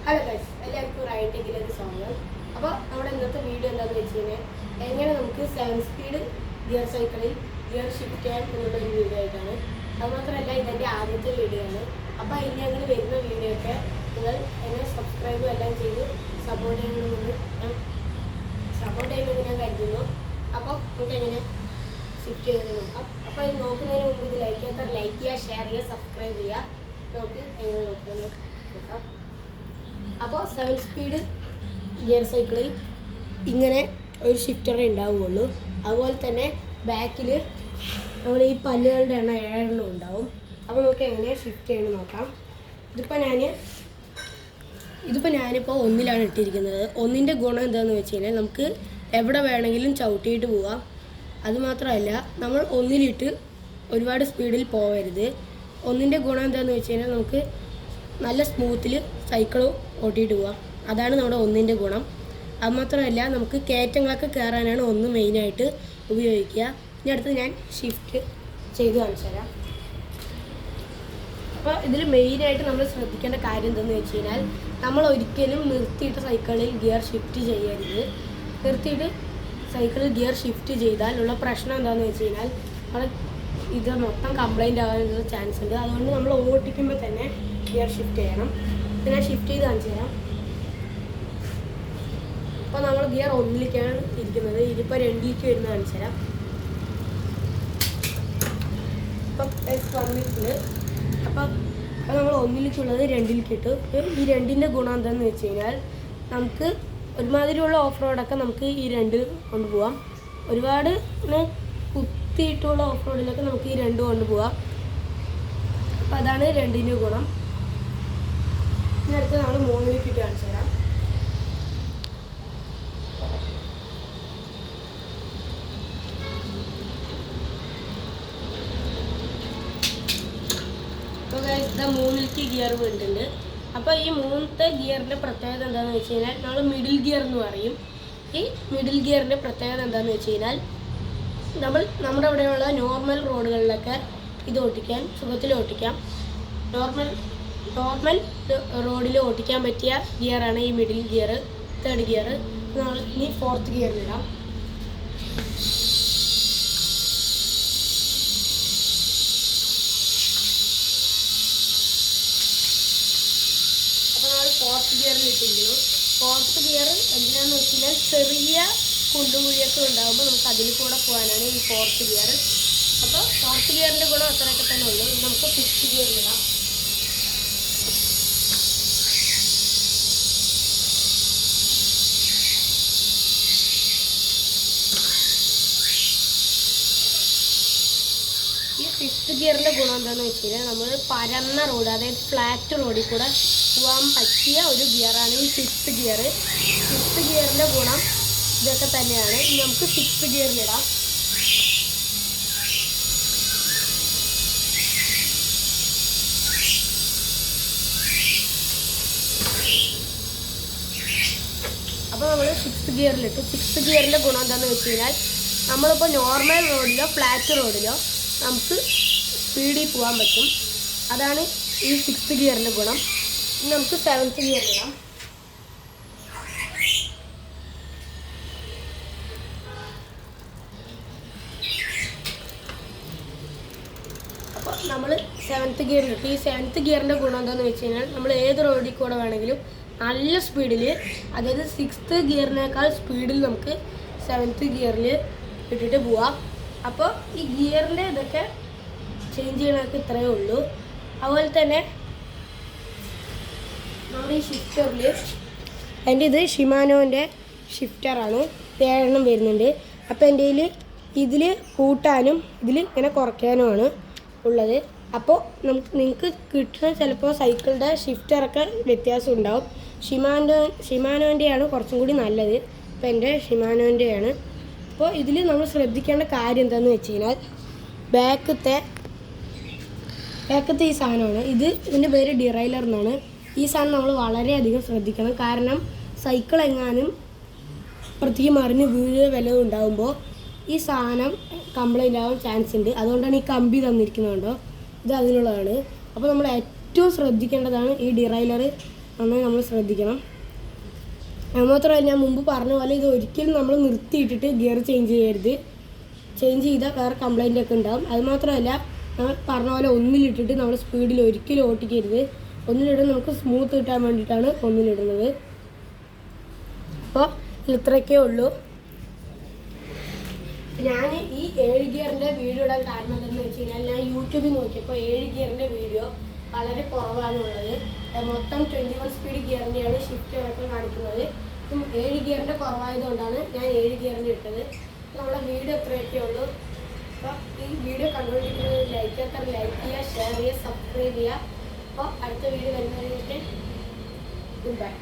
Hello guys, എല്ലാവർക്കും റൈഡിലേക്ക് സ്വാഗതം. അപ്പോൾ നമ്മുടെ ഇന്നത്തെ വീഡിയോ എന്താണെന്ന് വെച്ച് കഴിഞ്ഞാൽ എങ്ങനെ നമുക്ക് 7 സ്പീഡ് ഗിയർ സൈക്കിളിൽ ഗിയർ ഷിഫ്റ്റ് ചെയ്യാൻ എന്നുള്ളൊരു വീഡിയോ ആയിട്ടാണ്. അതുമാത്രമല്ല ഇതെൻ്റെ ആദ്യത്തെ വീഡിയോ ആണ്. അപ്പോൾ ഇനി അങ്ങനെ വരുന്ന വീഡിയോ ഒക്കെ നിങ്ങൾ എന്നെ സബ്സ്ക്രൈബും എല്ലാം ചെയ്ത് സപ്പോർട്ട് ചെയ്യണമെന്ന് ഞാൻ കരുതുന്നു. അപ്പോൾ നമുക്ക് എങ്ങനെ ഷിഫ്റ്റ് ചെയ്ത് നോക്കാം. അപ്പോൾ ഇത് നോക്കുന്നതിന് മുമ്പ് ഇത് ലൈക്ക് ചെയ്യുക, ഷെയർ ചെയ്യുക, സബ്സ്ക്രൈബ് ചെയ്യുക. നമുക്ക് എങ്ങനെ നോക്കുന്നത് നോക്കാം. അപ്പോൾ 7 സ്പീഡ് ഗിയർ സൈക്കിളിൽ ഇങ്ങനെ ഒരു ഷിഫ്റ്ററേ ഉണ്ടാവുകയുള്ളൂ. അതുപോലെ തന്നെ ബാക്കിൽ നമ്മൾ ഈ പല്ലുകളുടെ എണ്ണം 7 ഉണ്ടാവും. അപ്പോൾ നമുക്ക് എങ്ങനെ ഷിഫ്റ്റ് ചെയ്യണം നോക്കാം. ഇതിപ്പോൾ ഞാനിപ്പോൾ 1-ലാണ് ഇട്ടിരിക്കുന്നത്. 1-ൻ്റെ ഗുണം എന്താണെന്ന് വെച്ച് കഴിഞ്ഞാൽ നമുക്ക് എവിടെ വേണമെങ്കിലും ചവിട്ടിയിട്ട് പോവാം. അതുമാത്രമല്ല നമ്മൾ 1-ലിട്ട് ഒരുപാട് സ്പീഡിൽ പോകരുത്. 1-ൻ്റെ ഗുണം എന്താണെന്ന് വെച്ച് കഴിഞ്ഞാൽ നമുക്ക് നല്ല സ്മൂത്തിൽ സൈക്കിൾ ഓട്ടിയിട്ട് പോവാം. അതാണ് നമ്മുടെ 1-ൻ്റെ ഗുണം. അതുമാത്രമല്ല നമുക്ക് കയറ്റങ്ങളൊക്കെ കയറാനാണ് 1 മെയിനായിട്ട് ഉപയോഗിക്കുക. ഇനി അടുത്ത് ഞാൻ ഷിഫ്റ്റ് ചെയ്ത് കാണിച്ചു തരാം. അപ്പോൾ ഇതിൽ മെയിനായിട്ട് നമ്മൾ ശ്രദ്ധിക്കേണ്ട കാര്യം എന്താണെന്ന് വെച്ച് കഴിഞ്ഞാൽ നമ്മൾ ഒരിക്കലും നിർത്തിയിട്ട് സൈക്കിളിൽ ഗിയർ ഷിഫ്റ്റ് ചെയ്യരുത്. നിർത്തിയിട്ട് സൈക്കിളിൽ ഗിയർ ഷിഫ്റ്റ് ചെയ്താലുള്ള പ്രശ്നം എന്താണെന്ന് വെച്ച് കഴിഞ്ഞാൽ ഇത് മൊത്തം കംപ്ലൈൻറ്റ് ആകാനുള്ള ചാൻസ് ഉണ്ട്. അതുകൊണ്ട് നമ്മൾ ഓടിക്കുമ്പോൾ തന്നെ ഗിയർ ഷിഫ്റ്റ് ചെയ്യണം. ഞാൻ ഷിഫ്റ്റ് ചെയ്ത് കാണിച്ചു തരാം. അപ്പോൾ നമ്മൾ ഗിയർ 1-ലേക്കാണ് ഇരിക്കുന്നത്. ഇതിപ്പോൾ 2-ലേക്ക് വരുന്ന കാണിച്ചു തരാം. ഇപ്പം വന്നിട്ടുണ്ട്. അപ്പോൾ നമ്മൾ 1-ലേക്കുള്ളത് 2-ലേക്ക് ഇട്ടു. ഈ 2-ൻ്റെ ഗുണം എന്താണെന്ന് വെച്ച് കഴിഞ്ഞാൽ നമുക്ക് ഒരുമാതിരിയുള്ള ഓഫ് റോഡൊക്കെ നമുക്ക് ഈ 2 കൊണ്ടുപോകാം. ഒരുപാട് കുത്തിയിട്ടുള്ള ഓഫ് റോഡിലൊക്കെ നമുക്ക് ഈ 2 കൊണ്ടുപോകാം. അപ്പോൾ അതാണ് 2-ൻ്റെ ഗുണം. ഇതിനടുത്ത് നമ്മൾ 3-ലേക്ക് ഇട്ട് കാണിച്ചു തരാം. അപ്പോൾ ഇത് 3-ലേക്ക് ഗിയർ വീണിട്ടുണ്ട്. അപ്പോൾ ഈ 3ത്തെ ഗിയറിൻ്റെ പ്രത്യേകത എന്താണെന്ന് വെച്ച് കഴിഞ്ഞാൽ നമ്മൾ മിഡിൽ ഗിയർ എന്ന് പറയും. ഈ മിഡിൽ ഗിയറിൻ്റെ പ്രത്യേകത എന്താണെന്ന് വെച്ച് കഴിഞ്ഞാൽ നമ്മുടെ ഇവിടെയുള്ള നോർമൽ റോഡുകളിലൊക്കെ ഇത് ഓട്ടിക്കാൻ സുഖത്തിൽ ഓട്ടിക്കാം. നോർമൽ റോഡിൽ ഓട്ടിക്കാൻ പറ്റിയ ഗിയറാണ് ഈ മിഡിൽ ഗിയർ. 3rd gear. നമ്മൾ ഇനി 4th ഗിയറിലിടാം. അപ്പോൾ നമ്മൾ 4th ഗിയറിൽ ഇട്ടിരിക്കുന്നു. 4th ഗിയർ എന്തിനാന്ന് വെച്ച് കഴിഞ്ഞാൽ ചെറിയ കുണ്ടുകുഴിയൊക്കെ ഉണ്ടാകുമ്പോൾ നമുക്ക് അതിൽ കൂടെ പോകാനാണ് ഈ 4th ഗിയർ. അപ്പോൾ 4th ഗിയറിൻ്റെ ഗുണം അത്രയൊക്കെ തന്നെ ഉള്ളൂ. നമുക്ക് 5th ഗിയറിലിടാം. ഈ 5th ഗിയറിൻ്റെ ഗുണം എന്താണെന്ന് വെച്ച് കഴിഞ്ഞാൽ നമ്മൾ പരന്ന റോഡ്, അതായത് ഫ്ലാറ്റ് റോഡിൽ കൂടെ പോകാൻ പറ്റിയ ഒരു ഗിയറാണ് ഈ 5th ഗിയർ. 5th ഗിയറിൻ്റെ ഗുണം ഇതൊക്കെ തന്നെയാണ്. ഇനി നമുക്ക് 6th ഗിയറിലിടാം. അപ്പോൾ നമ്മൾ 6th ഗിയറിലിട്ടു. 6th ഗിയറിൻ്റെ ഗുണം എന്താണെന്ന് വെച്ച് കഴിഞ്ഞാൽ നമ്മളിപ്പോൾ നോർമൽ റോഡിലോ ഫ്ലാറ്റ് റോഡിലോ നമുക്ക് സ്പീഡിൽ പോകാൻ പറ്റും. അതാണ് ഈ 6th ഗിയറിൻ്റെ ഗുണം. ഇനി നമുക്ക് 7th ഗിയറിലിടാം. അപ്പോൾ നമ്മൾ 7th ഗിയറിലിട്ട് ഈ 7th ഗിയറിൻ്റെ ഗുണം എന്താണെന്ന് വെച്ച് കഴിഞ്ഞാൽ നമ്മൾ ഏത് റോഡിൽ കൂടെ വേണമെങ്കിലും നല്ല സ്പീഡിൽ, അതായത് 6th ഗിയറിനേക്കാൾ സ്പീഡിൽ നമുക്ക് 7th ഗിയറിൽ ഇട്ടിട്ട് പോവാം. അപ്പോൾ ഈ ഗിയറിൻ്റെ ഇതൊക്കെ ചേഞ്ച് ചെയ്യണമൊക്കെ ഇത്രയേ ഉള്ളൂ. അതുപോലെ തന്നെ നമ്മൾ ഈ ഷിഫ്റ്ററിൽ എൻ്റെ ഇത് ഷിമാനോൻ്റെ ഷിഫ്റ്ററാണ്. 7 വരുന്നുണ്ട്. അപ്പോൾ എൻ്റെ ഇതിൽ കൂട്ടാനും ഇതിൽ ഇങ്ങനെ കുറയ്ക്കാനുമാണ് ഉള്ളത്. അപ്പോൾ നിങ്ങൾക്ക് കിട്ടുന്ന ചിലപ്പോൾ സൈക്കിളിൻ്റെ ഷിഫ്റ്ററൊക്കെ വ്യത്യാസം ഉണ്ടാവും. ഷിമാനോൻ്റെയാണ് കുറച്ചും കൂടി നല്ലത്. അപ്പോൾ എൻ്റെ ഷിമാനോൻ്റെയാണ്. അപ്പോൾ ഇതിൽ നമ്മൾ ശ്രദ്ധിക്കേണ്ട കാര്യം എന്താണെന്ന് വെച്ച് കഴിഞ്ഞാൽ ബാക്കത്തെ ഈ സാധനമാണ്. ഇതിൻ്റെ പേര് ഡിറൈലർ എന്നാണ്. ഈ സാധനം നമ്മൾ വളരെയധികം ശ്രദ്ധിക്കണം. കാരണം സൈക്കിൾ എങ്ങാനും പ്രത്യേകം മറിഞ്ഞ് വീഴുക വല്ലതും ഉണ്ടാകുമ്പോൾ ഈ സാധനം കംപ്ലൈൻ്റ് ആവാൻ ചാൻസ് ഉണ്ട്. അതുകൊണ്ടാണ് ഈ കമ്പി തന്നിരിക്കുന്നതുകൊണ്ടോ ഇത് അതിനുള്ളതാണ്. അപ്പോൾ നമ്മൾ ഏറ്റവും ശ്രദ്ധിക്കേണ്ടതാണ് ഈ ഡിറൈലർ നന്നായി നമ്മൾ ശ്രദ്ധിക്കണം. അതുമാത്രമല്ല, ഞാൻ മുമ്പ് പറഞ്ഞ പോലെ ഇത് ഒരിക്കലും നമ്മൾ നിർത്തിയിട്ടിട്ട് ഗിയർ ചേഞ്ച് ചെയ്യരുത്. ചേഞ്ച് ചെയ്താൽ വേറെ കംപ്ലൈൻ്റ് ഒക്കെ ഉണ്ടാകും. അതുമാത്രമല്ല, നമ്മൾ പറഞ്ഞ പോലെ ഒന്നിലിട്ടിട്ട് നമ്മൾ സ്പീഡിൽ ഒരിക്കലും ഓട്ടിക്കരുത്. ഒന്നിലിടുന്നത് നമുക്ക് സ്മൂത്ത് കിട്ടാൻ വേണ്ടിയിട്ടാണ് ഒന്നിലിടുന്നത്. അപ്പോൾ ഇത്രയൊക്കെ ഉള്ളൂ. ഞാൻ ഈ 7 ഗിയറിൻ്റെ വീഡിയോ ഇടാൻ കാരണം എന്താണെന്ന് വെച്ച് കഴിഞ്ഞാൽ, ഞാൻ യൂട്യൂബിൽ നോക്കിയപ്പോൾ 7 ഗിയറിൻ്റെ വീഡിയോ വളരെ കുറവാണുള്ളത്. മൊത്തം 21 സ്പീഡ് ഗിയറിൻ്റെയാണ് ഷിഫ്റ്റ് ഒക്കെ കാണിക്കുന്നത്. 7 ഗിയറിൻ്റെ കുറവായതുകൊണ്ടാണ് ഞാൻ 7 ഗിയറിൻ്റെ ഇട്ടത്. നമ്മുടെ വീഡിയോ ഇത്രയൊക്കെ ഉള്ളൂ. അപ്പോൾ ഈ വീഡിയോ കണ്ടുകൊണ്ടിരിക്കുന്നത് ലൈക്ക് ചെയ്യുക, ഷെയർ ചെയ്യുക, സബ്സ്ക്രൈബ് ചെയ്യുക. അപ്പോൾ അടുത്ത വീഡിയോ വരുന്നതിലേക്ക് ഗുഡ് ബൈ.